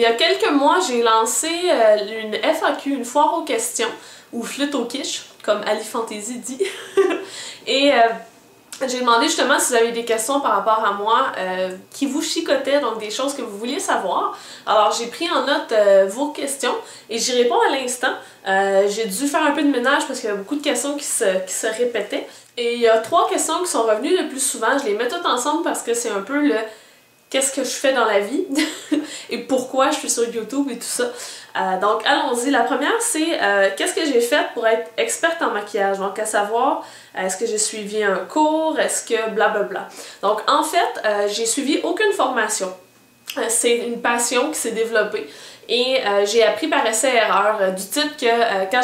y a quelques mois, j'ai lancé une FAQ, une foire aux questions, ou flûte aux quiches, comme Ali Fantasy dit. Et j'ai demandé justement si vous avez des questions par rapport à moi qui vous chicotaient, donc des choses que vous vouliez savoir. Alors j'ai pris en note vos questions et j'y réponds à l'instant. J'ai dû faire un peu de ménage parce qu'il y a beaucoup de questions qui se répétaient. Et il y a 3 questions qui sont revenues le plus souvent. Je les mets toutes ensemble parce que c'est un peu le qu'est-ce que je fais dans la vie et pourquoi je suis sur YouTube et tout ça. Donc allons-y. La première c'est qu'est-ce que j'ai fait pour être experte en maquillage, donc à savoir est-ce que j'ai suivi un cours, est-ce que blablabla. Donc en fait j'ai suivi aucune formation. C'est une passion qui s'est développée et j'ai appris par essai-erreur du type que quand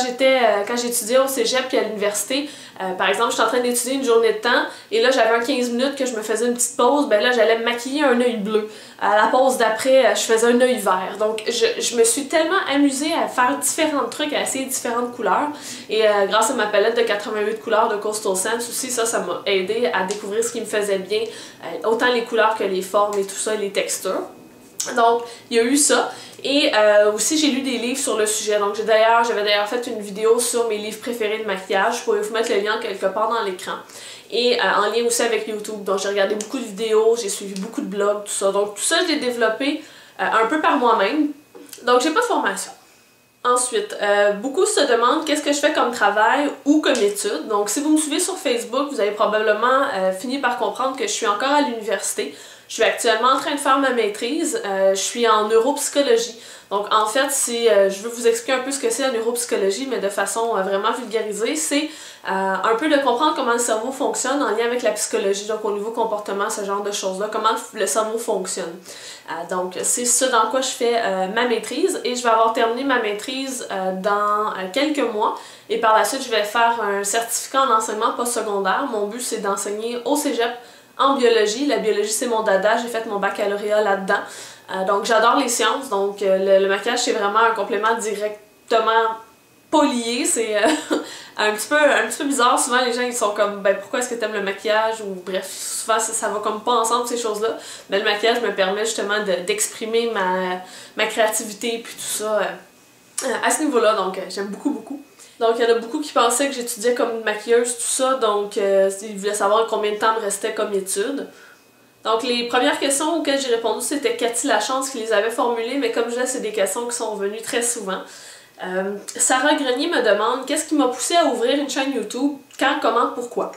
j'étudiais au cégep et à l'université, par exemple, j'étais en train d'étudier une journée de temps et là j'avais un 15 minutes que je me faisais une petite pause, ben là j'allais me maquiller un œil bleu. À la pause d'après, je faisais un œil vert. Donc je me suis tellement amusée à faire différents trucs, à essayer différentes couleurs et grâce à ma palette de 88 couleurs de Coastal Scents aussi, ça m'a aidé à découvrir ce qui me faisait bien, autant les couleurs que les formes et tout ça, les textures. Donc, il y a eu ça. Et aussi, j'ai lu des livres sur le sujet. Donc, j'avais d'ailleurs fait une vidéo sur mes livres préférés de maquillage. Je pourrais vous mettre le lien quelque part dans l'écran. Et en lien aussi avec YouTube. Donc, j'ai regardé beaucoup de vidéos, j'ai suivi beaucoup de blogs, tout ça. Donc, tout ça, je l'ai développé un peu par moi-même. Donc, j'ai pas de formation. Ensuite, beaucoup se demandent qu'est-ce que je fais comme travail ou comme étude. Donc, si vous me suivez sur Facebook, vous avez probablement fini par comprendre que je suis encore à l'université. Je suis actuellement en train de faire ma maîtrise, je suis en neuropsychologie. Donc en fait, je veux vous expliquer un peu ce que c'est la neuropsychologie, mais de façon vraiment vulgarisée, c'est un peu de comprendre comment le cerveau fonctionne en lien avec la psychologie, donc au niveau comportement, ce genre de choses-là, comment le cerveau fonctionne. Donc c'est ce dans quoi je fais ma maîtrise et je vais avoir terminé ma maîtrise dans quelques mois et par la suite je vais faire un certificat en enseignement postsecondaire. Mon but c'est d'enseigner au cégep en biologie. La biologie c'est mon dada, j'ai fait mon baccalauréat là-dedans. Donc j'adore les sciences, donc le maquillage c'est vraiment un complément directement pas lié, c'est un petit peu bizarre. Souvent les gens ils sont comme ben pourquoi est-ce que t'aimes le maquillage ou bref, souvent ça va comme pas ensemble ces choses-là. Mais le maquillage me permet justement d'exprimer ma créativité puis tout ça à ce niveau-là, donc j'aime beaucoup. Donc, il y en a beaucoup qui pensaient que j'étudiais comme une maquilleuse, tout ça, donc ils voulaient savoir combien de temps me restait comme étude. Donc, les premières questions auxquelles j'ai répondu, c'était Cathy Lachance qui les avait formulées, mais comme je disais, c'est des questions qui sont revenues très souvent. Sarah Grenier me demande qu'est-ce qui m'a poussée à ouvrir une chaîne YouTube, quand, comment, pourquoi.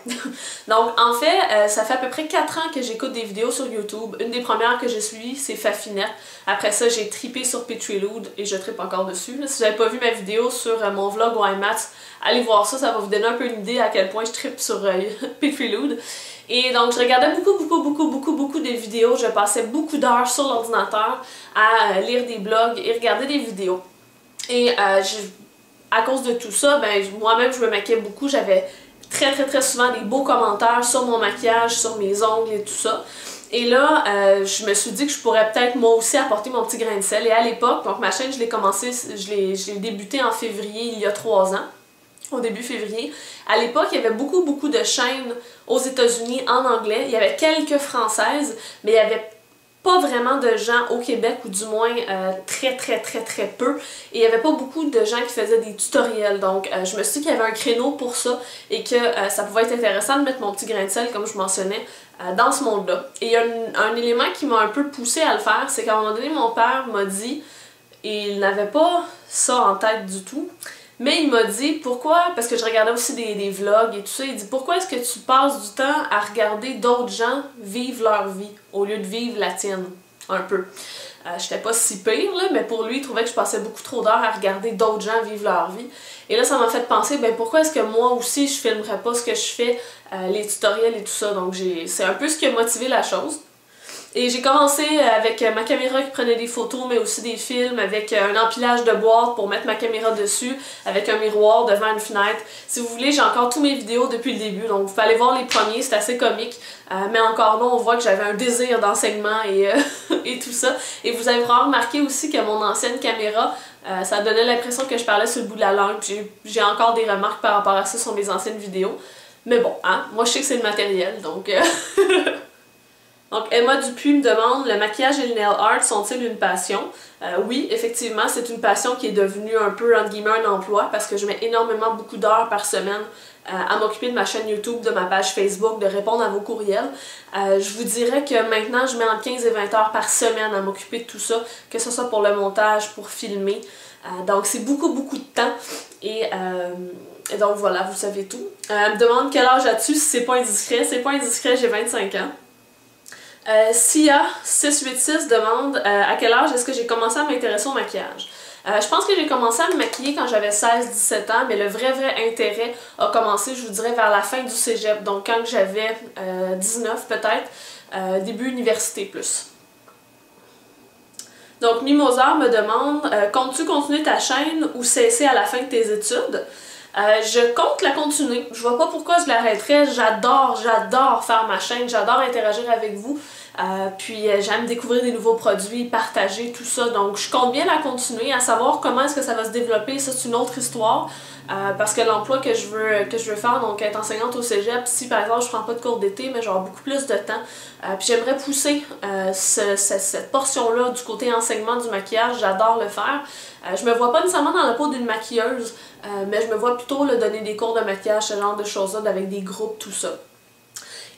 Donc en fait, ça fait à peu près 4 ans que j'écoute des vidéos sur YouTube. Une des premières que j'ai suivies, c'est Fafinette. Après ça, j'ai trippé sur Petrilud et je trippe encore dessus. Si vous n'avez pas vu ma vidéo sur mon vlog YMATS, allez voir ça, ça va vous donner un peu une idée à quel point je trippe sur Petrilud. Et donc je regardais beaucoup de vidéos, je passais beaucoup d'heures sur l'ordinateur à lire des blogs et regarder des vidéos. Et à cause de tout ça, ben moi-même je me maquillais beaucoup, j'avais très souvent des beaux commentaires sur mon maquillage, sur mes ongles et tout ça. Et là, je me suis dit que je pourrais peut-être moi aussi apporter mon petit grain de sel. Et à l'époque, donc ma chaîne, je l'ai débutée en février il y a 3 ans. Au début février. À l'époque, il y avait beaucoup de chaînes aux États-Unis en anglais. Il y avait quelques françaises, mais il y avait pas vraiment de gens au Québec, ou du moins très peu. Et il n'y avait pas beaucoup de gens qui faisaient des tutoriels. Donc je me suis dit qu'il y avait un créneau pour ça et que ça pouvait être intéressant de mettre mon petit grain de sel, comme je mentionnais, dans ce monde-là. Et il y a un élément qui m'a un peu poussé à le faire, c'est qu'à un moment donné, mon père m'a dit, et il n'avait pas ça en tête du tout, mais il m'a dit pourquoi, parce que je regardais aussi des vlogs et tout ça, il dit pourquoi est-ce que tu passes du temps à regarder d'autres gens vivre leur vie au lieu de vivre la tienne, un peu. J'étais pas si pire là, mais pour lui il trouvait que je passais beaucoup trop d'heures à regarder d'autres gens vivre leur vie. Et là ça m'a fait penser, ben pourquoi est-ce que moi aussi je filmerais pas ce que je fais, les tutoriels et tout ça, donc c'est un peu ce qui a motivé la chose. Et j'ai commencé avec ma caméra qui prenait des photos, mais aussi des films, avec un empilage de boîtes pour mettre ma caméra dessus, avec un miroir devant une fenêtre. Si vous voulez, j'ai encore tous mes vidéos depuis le début, donc vous pouvez aller voir les premiers, c'est assez comique. Mais encore là, on voit que j'avais un désir d'enseignement et, et tout ça. Et vous avez vraiment remarqué aussi que mon ancienne caméra, ça donnait l'impression que je parlais sur le bout de la langue. J'ai encore des remarques par rapport à ça sur mes anciennes vidéos. Mais bon, hein, moi je sais que c'est le matériel, donc... Donc Emma Dupuis me demande, le maquillage et le nail art sont-ils une passion? Oui, effectivement, c'est une passion qui est devenue un peu, entre guillemets, un emploi parce que je mets énormément beaucoup d'heures par semaine à m'occuper de ma chaîne YouTube, de ma page Facebook, de répondre à vos courriels. Je vous dirais que maintenant, je mets entre 15 et 20 heures par semaine à m'occuper de tout ça, que ce soit pour le montage, pour filmer. Donc c'est beaucoup de temps et donc voilà, vous savez tout. Elle me demande quel âge as-tu si c'est pas indiscret. C'est pas indiscret, j'ai 25 ans. Sia686 demande à quel âge est-ce que j'ai commencé à m'intéresser au maquillage. Je pense que j'ai commencé à me maquiller quand j'avais 16-17 ans, mais le vrai intérêt a commencé, je vous dirais, vers la fin du cégep. Donc quand j'avais 19 peut-être, début université plus. Donc Mimosa me demande, comptes-tu continuer ta chaîne ou cesser à la fin de tes études? Je compte la continuer. Je vois pas pourquoi je l'arrêterais. J'adore faire ma chaîne, j'adore interagir avec vous. Puis j'aime découvrir des nouveaux produits, partager tout ça. Donc je compte bien la continuer. À savoir comment est-ce que ça va se développer, ça c'est une autre histoire. Parce que l'emploi que je veux faire, donc être enseignante au cégep, si par exemple je prends pas de cours d'été, mais j'aurai beaucoup plus de temps. Puis j'aimerais pousser cette portion-là du côté enseignement du maquillage, j'adore le faire. Je me vois pas nécessairement dans la peau d'une maquilleuse, mais je me vois plutôt donner des cours de maquillage, ce genre de choses-là, avec des groupes, tout ça.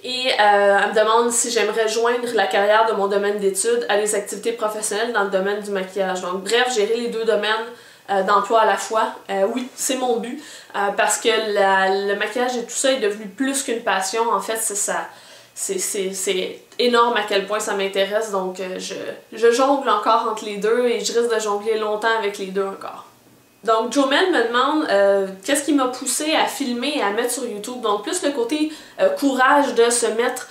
Et elle me demande si j'aimerais joindre la carrière de mon domaine d'études à des activités professionnelles dans le domaine du maquillage. Donc bref, gérer les deux domaines d'emploi à la fois. Oui, c'est mon but, parce que le maquillage et tout ça est devenu plus qu'une passion. En fait, c'est énorme à quel point ça m'intéresse, donc je jongle encore entre les deux et je risque de jongler longtemps avec les deux encore. Donc Jomel me demande qu'est-ce qui m'a poussé à filmer et à mettre sur YouTube. Donc plus le côté courage de se mettre,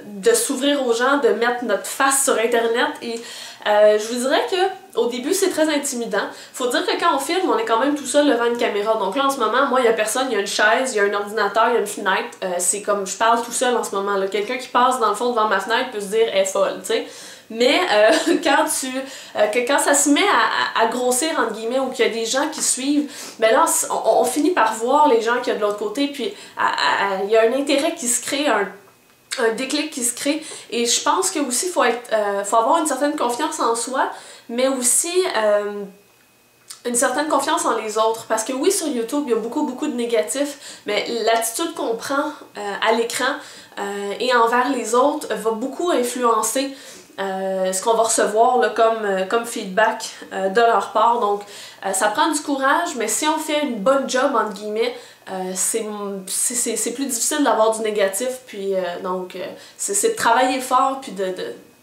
de s'ouvrir aux gens, de mettre notre face sur internet. Et je vous dirais que au début c'est très intimidant. Faut dire que quand on filme, on est quand même tout seul devant une caméra. Donc là en ce moment, moi il y a personne, il y a une chaise, il y a un ordinateur, il y a une fenêtre. C'est comme je parle tout seul en ce moment. Quelqu'un qui passe dans le fond devant ma fenêtre peut se dire elle est folle, tu sais. Mais quand ça se met à grossir, entre guillemets, ou qu'il y a des gens qui suivent, ben là, on finit par voir les gens qu'il y a de l'autre côté, puis il y a un intérêt qui se crée, un déclic qui se crée. Et je pense que aussi, faut avoir une certaine confiance en soi, mais aussi une certaine confiance en les autres. Parce que oui, sur YouTube, il y a beaucoup de négatifs, mais l'attitude qu'on prend à l'écran et envers les autres va beaucoup influencer ce qu'on va recevoir là, comme feedback de leur part. Donc ça prend du courage, mais si on fait une bonne job entre guillemets, c'est plus difficile d'avoir du négatif, puis donc c'est de travailler fort puis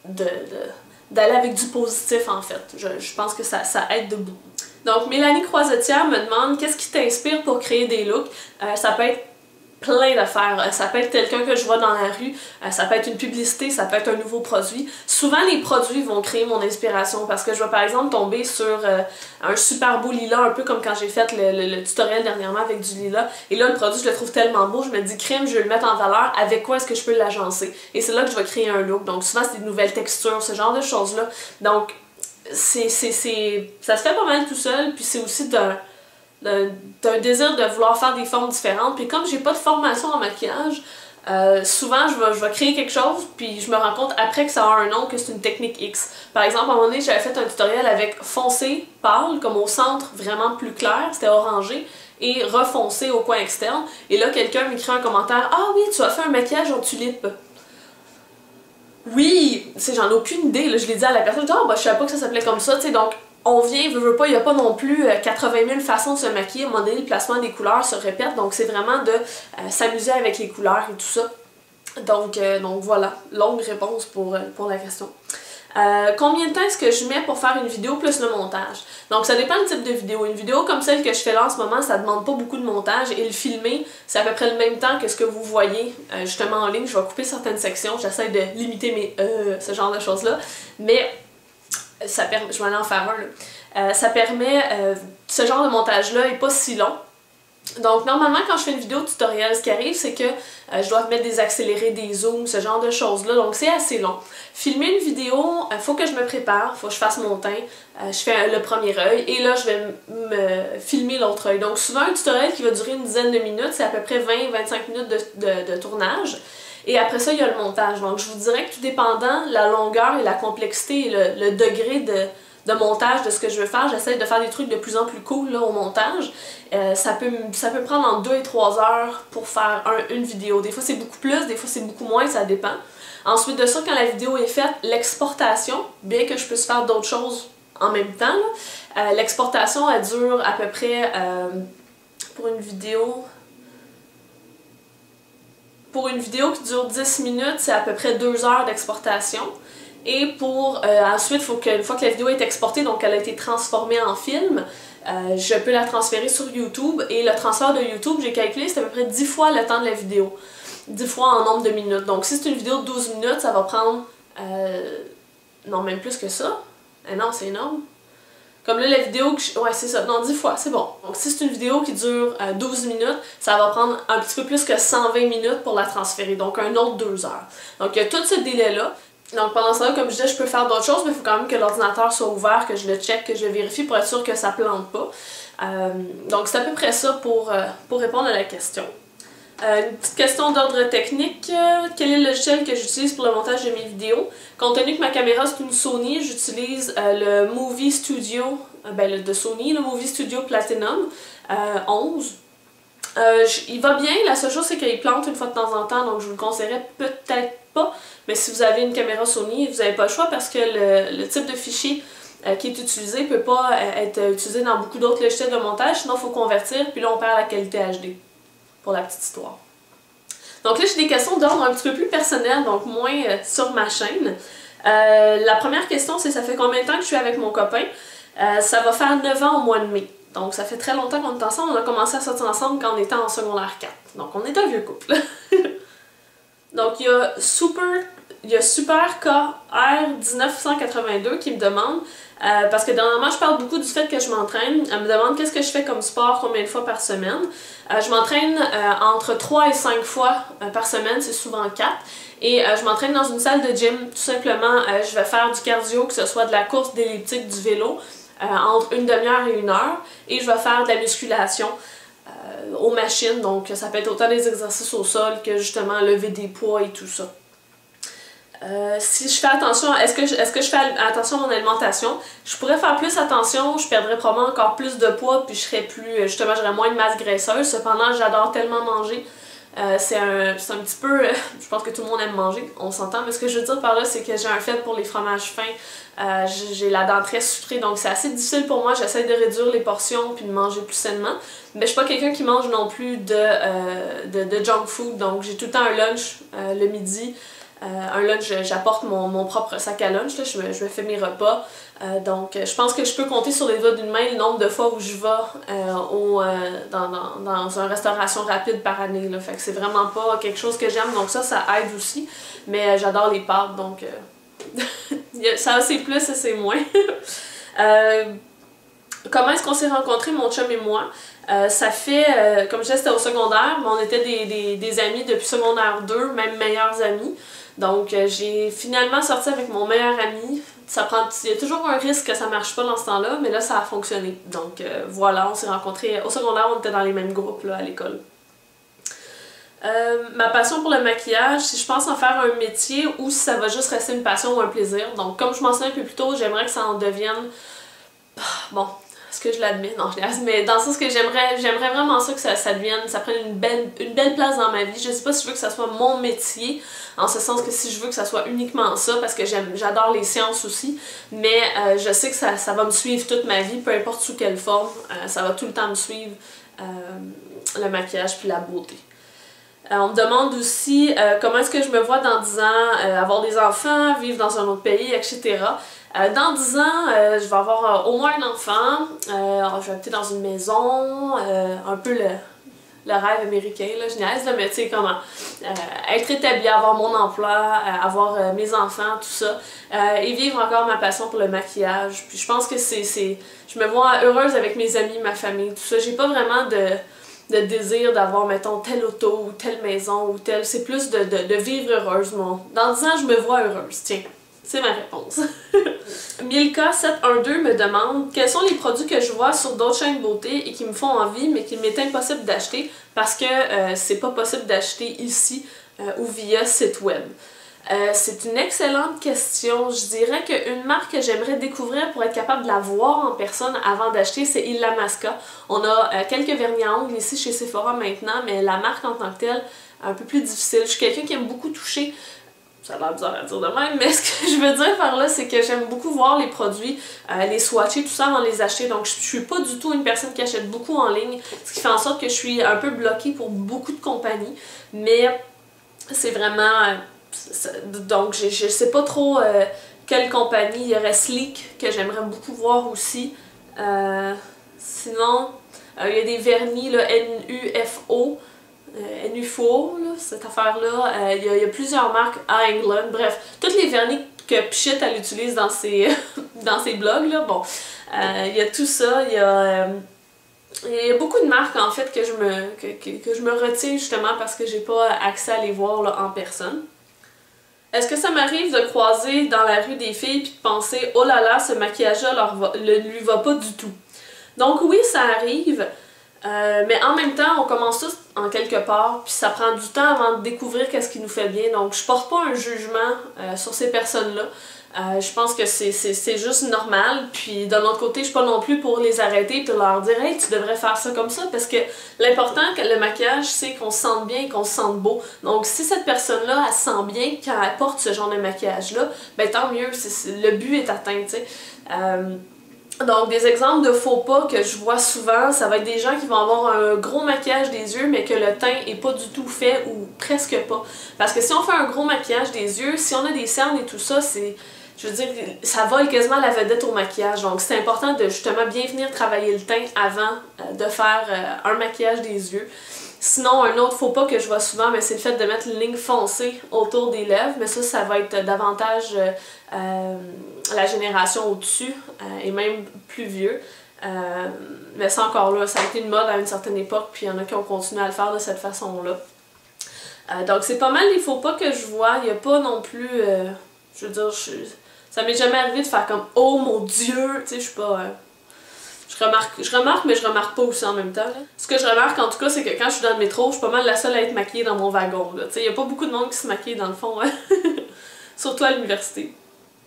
d'aller avec du positif en fait. Je pense que ça aide de beaucoup. Donc Mélanie Croisetière me demande qu'est-ce qui t'inspire pour créer des looks. Ça peut être plein d'affaires. Ça peut être quelqu'un que je vois dans la rue, ça peut être une publicité, ça peut être un nouveau produit. Souvent les produits vont créer mon inspiration parce que je vais par exemple tomber sur un super beau lilas, un peu comme quand j'ai fait le tutoriel dernièrement avec du lilas. Et là le produit je le trouve tellement beau, je me dis crème, je vais le mettre en valeur, avec quoi est-ce que je peux l'agencer? Et c'est là que je vais créer un look. Donc souvent c'est des nouvelles textures, ce genre de choses là. Donc ça se fait pas mal tout seul, puis c'est aussi d'un désir de vouloir faire des formes différentes. Puis comme j'ai pas de formation en maquillage, souvent je vais créer quelque chose puis je me rends compte après que ça a un nom, que c'est une technique X. Par exemple, à un moment donné, j'avais fait un tutoriel avec foncé, pâle, comme au centre vraiment plus clair, c'était orangé, et refoncé au coin externe. Et là, quelqu'un m'écrit un commentaire « Ah oui, tu as fait un maquillage en tulipe ». Oui, j'en ai aucune idée, là. Je l'ai dit à la personne, oh, bah, je savais pas que ça s'appelait comme ça, tu sais, donc on vient, veut pas, il n'y a pas non plus 80 000 façons de se maquiller, à un moment donné, le placement des couleurs se répète, donc c'est vraiment de s'amuser avec les couleurs et tout ça. Donc voilà, longue réponse pour la question. Combien de temps est-ce que je mets pour faire une vidéo plus le montage? Donc ça dépend du type de vidéo. Une vidéo comme celle que je fais là en ce moment, ça demande pas beaucoup de montage et le filmer, c'est à peu près le même temps que ce que vous voyez justement en ligne. Je vais couper certaines sections, j'essaie de limiter ce genre de choses-là, mais ça permet, je vais aller en faire un là. Ça permet, ce genre de montage-là est pas si long. Donc normalement quand je fais une vidéo tutoriel, ce qui arrive c'est que je dois mettre des accélérés, des zooms, ce genre de choses là, donc c'est assez long. Filmer une vidéo, faut que je me prépare, faut que je fasse mon teint, je fais le premier œil et là je vais me filmer l'autre œil. Donc souvent un tutoriel qui va durer une dizaine de minutes, c'est à peu près 20-25 minutes de tournage. Et après ça, il y a le montage. Donc je vous dirais que tout dépendant la longueur et la complexité et le degré de montage de ce que je veux faire, j'essaie de faire des trucs de plus en plus cool là, au montage. Ça peut prendre entre 2 et 3 heures pour faire une vidéo. Des fois c'est beaucoup plus, des fois c'est beaucoup moins, ça dépend. Ensuite de ça, quand la vidéo est faite, l'exportation, bien que je puisse faire d'autres choses en même temps, l'exportation elle dure à peu près pour une vidéo qui dure 10 minutes, c'est à peu près 2 heures d'exportation. Et pour ensuite, une fois que la vidéo est exportée, donc elle a été transformée en film, je peux la transférer sur YouTube. Et le transfert de YouTube, j'ai calculé, c'est à peu près 10 fois le temps de la vidéo. 10 fois en nombre de minutes. Donc si c'est une vidéo de 12 minutes, ça va prendre... non, même plus que ça. Non, c'est énorme. Comme là, la vidéo que ouais, c'est ça. Non, 10 fois, c'est bon. Donc si c'est une vidéo qui dure 12 minutes, ça va prendre un petit peu plus que 120 minutes pour la transférer. Donc un autre 2 heures. Donc il y a tout ce délai-là. Donc pendant ça, comme je disais, je peux faire d'autres choses, mais il faut quand même que l'ordinateur soit ouvert, que je le check, que je vérifie pour être sûr que ça plante pas. Donc c'est à peu près ça pour répondre à la question. Une petite question d'ordre technique. Quel est le logiciel que j'utilise pour le montage de mes vidéos? Compte tenu que ma caméra c'est une Sony, j'utilise le Movie Studio, de Sony, le Movie Studio Platinum 11. Il va bien, la seule chose c'est qu'il plante une fois de temps en temps, donc je vous le conseillerais peut-être pas. Mais si vous avez une caméra Sony, vous n'avez pas le choix parce que le type de fichier qui est utilisé ne peut pas être utilisé dans beaucoup d'autres logiciels de montage, sinon il faut convertir, puis là on perd la qualité HD. Pour la petite histoire. Donc là, j'ai des questions d'ordre un petit peu plus personnel, donc moins sur ma chaîne. La première question, c'est ça fait combien de temps que je suis avec mon copain? Ça va faire 9 ans au mois de mai. Donc ça fait très longtemps qu'on est ensemble. On a commencé à sortir ensemble quand on était en secondaire 4. Donc on est un vieux couple. Donc il y a Super KR 1982 qui me demande, parce que dernièrement je parle beaucoup du fait que je m'entraîne, elle me demande qu'est-ce que je fais comme sport, combien de fois par semaine. Je m'entraîne entre 3 et 5 fois par semaine, c'est souvent 4. Et je m'entraîne dans une salle de gym, tout simplement je vais faire du cardio, que ce soit de la course, d'elliptique, du vélo, entre une demi-heure et 1 heure. Et je vais faire de la musculation aux machines, donc ça peut être autant des exercices au sol que justement lever des poids et tout ça. Si je fais attention, est-ce que je fais attention à mon alimentation? Je pourrais faire plus attention, je perdrais probablement encore plus de poids, puis je serais plus, justement, j'aurais moins de masse graisseuse. Cependant, j'adore tellement manger. C'est un petit peu, je pense que tout le monde aime manger, on s'entend, mais ce que je veux dire par là, c'est que j'ai un faible pour les fromages fins, j'ai la dent très sucrée, donc c'est assez difficile pour moi, j'essaie de réduire les portions puis de manger plus sainement, mais je suis pas quelqu'un qui mange non plus de junk food, donc j'ai tout le temps un lunch le midi. Un lunch, j'apporte mon propre sac à lunch, là, je me fais mes repas. Donc je pense que je peux compter sur les doigts d'une main le nombre de fois où je vais dans une restauration rapide par année. Là. Fait que c'est vraiment pas quelque chose que j'aime, donc ça aide aussi. Mais j'adore les pâtes, donc ça c'est plus et c'est moins. Comment est-ce qu'on s'est rencontrés, mon chum et moi? Ça fait, comme je disais, c'était au secondaire, mais on était des amis depuis secondaire 2, même meilleurs amis. Donc j'ai finalement sorti avec mon meilleur ami. Il y a toujours un risque que ça marche pas dans ce temps-là, mais là ça a fonctionné. Donc voilà, on s'est rencontrés au secondaire, on était dans les mêmes groupes là, à l'école. Ma passion pour le maquillage, si je pense en faire un métier ou si ça va juste rester une passion ou un plaisir. Donc comme je mentionnais un peu plus tôt, j'aimerais que ça en devienne... Bon, est-ce que je l'admets? Non, je l'admets, mais dans le sens que j'aimerais vraiment ça que ça devienne, ça prenne une belle place dans ma vie. Je sais pas si je veux que ça soit mon métier, en ce sens que si je veux que ça soit uniquement ça, parce que j'adore les sciences aussi, mais je sais que ça va me suivre toute ma vie, peu importe sous quelle forme, ça va tout le temps me suivre, le maquillage puis la beauté. On me demande aussi comment est-ce que je me vois dans 10 ans, avoir des enfants, vivre dans un autre pays, etc. Dans 10 ans, je vais avoir au moins un enfant, je vais habiter dans une maison, un peu le rêve américain, là, je niaise, là, mais tu sais comment, être établi, avoir mon emploi, avoir mes enfants, tout ça, et vivre encore ma passion pour le maquillage. Puis je pense que je me vois heureuse avec mes amis, ma famille, tout ça. J'ai pas vraiment de désir d'avoir, mettons, telle auto ou telle maison ou telle. C'est plus de vivre heureuse. Dans 10 ans, je me vois heureuse. Tiens, c'est ma réponse. Milka712 me demande quels sont les produits que je vois sur d'autres chaînes de beauté et qui me font envie, mais qu'il m'est impossible d'acheter parce que c'est pas possible d'acheter ici ou via site web? C'est une excellente question. Je dirais qu'une marque que j'aimerais découvrir pour être capable de la voir en personne avant d'acheter, c'est Illamasqua. On a quelques vernis à ongles ici chez Sephora maintenant, mais la marque en tant que telle, un peu plus difficile. Je suis quelqu'un qui aime beaucoup toucher. Ça a l'air bizarre à dire de même, mais ce que je veux dire par là, c'est que j'aime beaucoup voir les produits, les swatcher, tout ça avant de les acheter. Donc je suis pas du tout une personne qui achète beaucoup en ligne, ce qui fait en sorte que je suis un peu bloquée pour beaucoup de compagnies. Mais c'est vraiment... donc je sais pas trop quelle compagnie. Il y aurait Sleek que j'aimerais beaucoup voir aussi. Sinon, il y a des vernis là, NUFO. NUFO, là, cette affaire-là. Il y a plusieurs marques à England. Bref, tous les vernis que Pchit elle utilise dans ses, dans ses blogs. Là. Bon, il y a tout ça. Il y a beaucoup de marques en fait que je me retiens justement parce que j'ai pas accès à les voir là, en personne. Est-ce que ça m'arrive de croiser dans la rue des filles puis de penser « Oh là là, ce maquillage-là ne lui va pas du tout ». Donc oui, ça arrive, mais en même temps, on commence tous en quelque part, puis ça prend du temps avant de découvrir qu'est-ce qui nous fait bien. Donc je porte pas un jugement sur ces personnes-là. Je pense que c'est juste normal, puis d'un autre côté, je suis pas non plus pour les arrêter et leur dire « Hey, tu devrais faire ça comme ça », parce que l'important, le maquillage, c'est qu'on se sente bien et qu'on se sente beau. Donc si cette personne-là, elle se sent bien quand elle porte ce genre de maquillage-là, ben tant mieux, le but est atteint, tu sais. Donc des exemples de faux pas que je vois souvent, ça va être des gens qui vont avoir un gros maquillage des yeux mais que le teint est pas du tout fait ou presque pas. Parce que si on fait un gros maquillage des yeux, si on a des cernes et tout ça, c'est... Je veux dire, ça vole quasiment la vedette au maquillage. Donc c'est important de justement bien venir travailler le teint avant de faire un maquillage des yeux. Sinon, un autre faux pas que je vois souvent, c'est le fait de mettre une ligne foncée autour des lèvres. Mais ça va être davantage la génération au-dessus et même plus vieux. Mais ça encore là, ça a été une mode à une certaine époque, puis il y en a qui ont continué à le faire de cette façon-là. Donc c'est pas mal les faux pas que je vois. Il n'y a pas non plus... je veux dire, ça m'est jamais arrivé de faire comme « Oh mon Dieu! » Tu sais, je suis pas... Je remarque, mais je remarque pas aussi en même temps. Là. Ce que je remarque en tout cas, c'est que quand je suis dans le métro, je suis pas mal la seule à être maquillée dans mon wagon. Il y a pas beaucoup de monde qui se maquille dans le fond, hein? Surtout à l'université.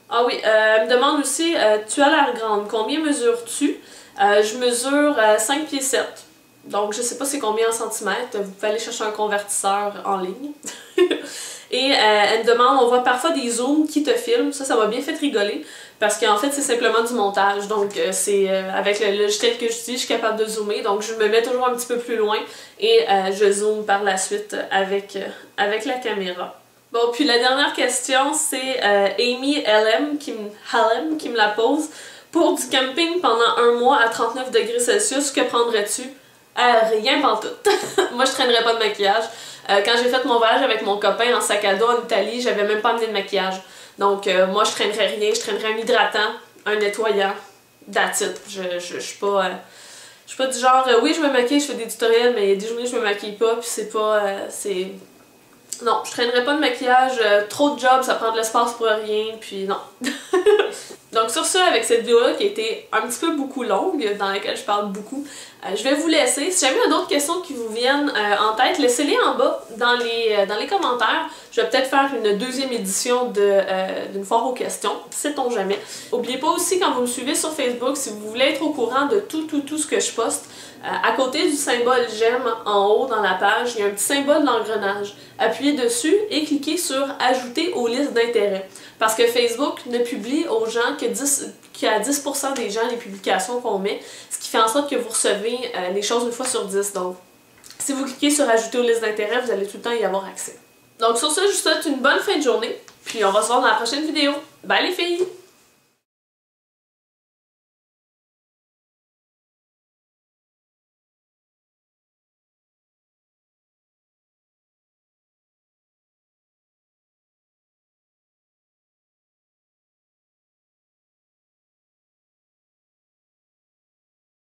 Ah oui, elle me demande aussi, tu as l'air grande, combien mesures-tu? Je mesure 5 pieds 7. Donc je sais pas c'est combien en centimètres, vous pouvez aller chercher un convertisseur en ligne. Et elle me demande, on voit parfois des zooms qui te filment, ça m'a bien fait rigoler, parce qu'en fait c'est simplement du montage, donc c'est avec le logiciel que j'utilise, je suis capable de zoomer, donc je me mets toujours un petit peu plus loin et je zoome par la suite avec la caméra. Bon, puis la dernière question, c'est Amy LM qui me la pose. Pour du camping pendant un mois à 39 degrés Celsius, que prendrais-tu? Rien pantoute. Moi je traînerais pas de maquillage. Quand j'ai fait mon voyage avec mon copain en sac à dos en Italie, j'avais même pas amené de maquillage. Donc moi je traînerais rien, je traînerais un hydratant, un nettoyant, that's it. Je suis pas du genre, oui je me maquille, je fais des tutoriels, mais il y a des journées je me maquille pas, puis c'est pas, non, je traînerais pas de maquillage, trop de jobs, ça prend de l'espace pour rien, puis non. Donc sur ce, avec cette vidéo-là qui a été un petit peu beaucoup longue, dans laquelle je parle beaucoup, je vais vous laisser. Si jamais il y a d'autres questions qui vous viennent en tête, laissez-les en bas dans les commentaires. Je vais peut-être faire une deuxième édition d'une foire aux questions, sait-on jamais. N'oubliez pas aussi, quand vous me suivez sur Facebook, si vous voulez être au courant de tout ce que je poste, à côté du symbole j'aime en haut dans la page, il y a un petit symbole d'engrenage. Appuyez dessus et cliquez sur ajouter aux listes d'intérêt. Parce que Facebook ne publie aux gens qu'à 10% des gens les publications qu'on met, ce qui fait en sorte que vous recevez les choses une fois sur 10. Donc, si vous cliquez sur ajouter aux listes d'intérêt, vous allez tout le temps y avoir accès. Donc sur ça, je vous souhaite une bonne fin de journée, puis on va se voir dans la prochaine vidéo. Bye les filles!